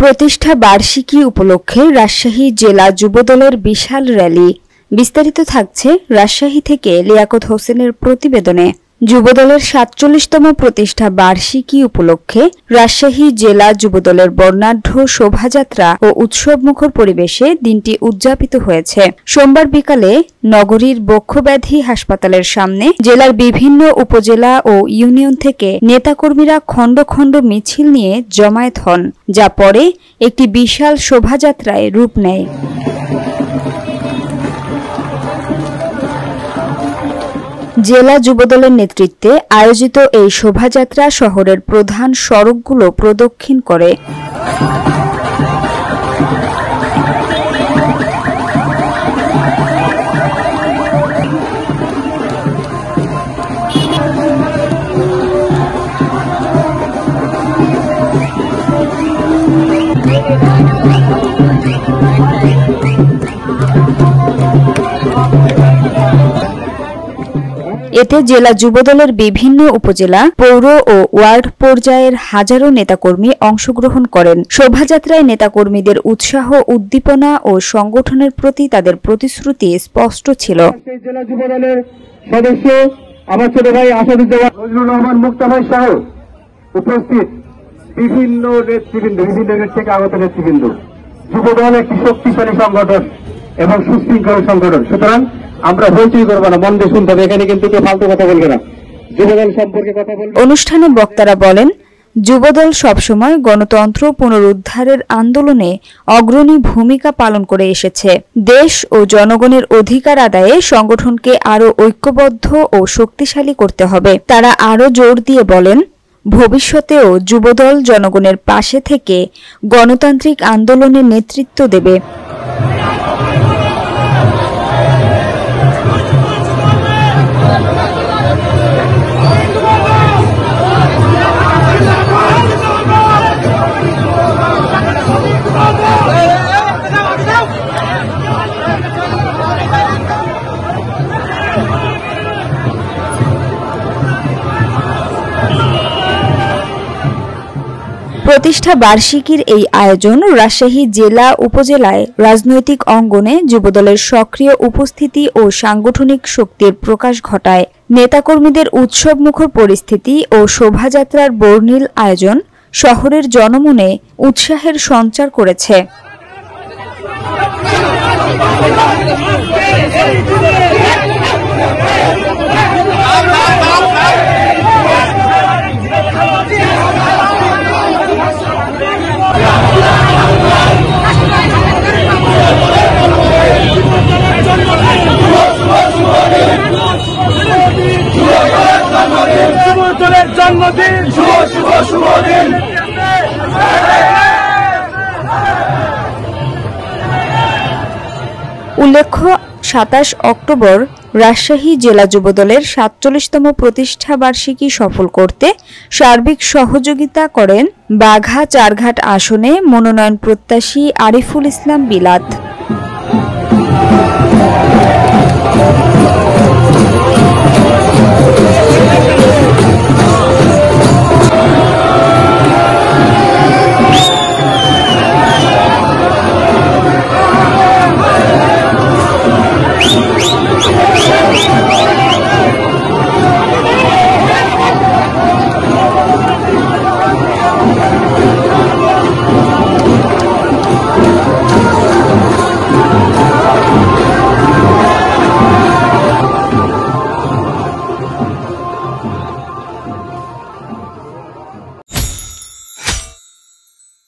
প্রতিষ্ঠা বার্ষিকী উপলক্ষে রাজশাহী জেলা যুবদলের বিশাল র্যালি। বিস্তারিত থাকছে রাজশাহী থেকে লিয়াকত হোসেনের প্রতিবেদনে। যুবদলের ৪৭তম প্রতিষ্ঠা বার্ষিকী উপলক্ষে রাজশাহী জেলা যুবদলের বর্ণাঢ্য শোভাযাত্রা ও উৎসবমুখর পরিবেশে দিনটি উদযাপিত হয়েছে। সোমবার বিকালে নগরীর বক্ষব্যাধি হাসপাতালের সামনে জেলার বিভিন্ন উপজেলা ও ইউনিয়ন থেকে নেতাকর্মীরা খণ্ড খণ্ড মিছিল নিয়ে জমায়েত হন, যা পরে একটি বিশাল শোভাযাত্রায় রূপ নেয়। জেলা যুবদলের নেতৃত্বে আয়োজিত এই শোভাযাত্রা শহরের প্রধান সড়কগুলো প্রদক্ষিণ করে। এতে জেলা যুবদলের বিভিন্ন উপজেলা, পৌর ও ওয়ার্ড পর্যায়ের হাজারো নেতাকর্মী অংশগ্রহণ করেন। শোভাযাত্রায় নেতাকর্মীদের উৎসাহ, উদ্দীপনা ও সংগঠনের প্রতি তাদের প্রতিশ্রুতি স্পষ্ট ছিল। জেলা যুবদলের সদস্য আমার ছোট ভাই আসাদুজ্জামান, নজরুল রহমান, মুক্তা ভাই সহ উপস্থিত বিভিন্ন নেতৃবৃন্দ, বিভিন্ন থেকে আগত নেতৃবৃন্দ। যুবদল একটি শক্তিশালী সংগঠন এবং সুশৃঙ্খল সংগঠন, সুতরাং আমরা হইচই করবো না, মন দিয়ে শুনতে হবে। এখানে কিন্তু কেউ ফালতু কথা বলবে না, যুবদল সম্পর্কে কথা বলবে। অনুষ্ঠানে বক্তারা বলেন, যুবদল সবসময় গণতন্ত্র পুনরুদ্ধারের আন্দোলনে অগ্রণী ভূমিকা পালন করে এসেছে। দেশ ও জনগণের অধিকার আদায়ে সংগঠনকে আরও ঐক্যবদ্ধ ও শক্তিশালী করতে হবে। তারা আরও জোর দিয়ে বলেন, ভবিষ্যতেও যুবদল জনগণের পাশে থেকে গণতান্ত্রিক আন্দোলনের নেতৃত্ব দেবে। প্রতিষ্ঠা বার্ষিকীর এই আয়োজন রাজশাহী জেলা উপজেলায় রাজনৈতিক অঙ্গনে যুবদলের সক্রিয় উপস্থিতি ও সাংগঠনিক শক্তির প্রকাশ ঘটায়। নেতাকর্মীদের উৎসবমুখর পরিস্থিতি ও শোভাযাত্রার বর্ণিল আয়োজন শহরের জনমনে উৎসাহের সঞ্চার করেছে। উল্লেখ্য, ২৭ অক্টোবর রাজশাহী জেলা যুবদলের ৪৭তম প্রতিষ্ঠা বার্ষিকী সফল করতে সার্বিক সহযোগিতা করেন বাঘা চারঘাট আসনে মনোনয়ন প্রত্যাশী আরিফুল ইসলাম বিলাত।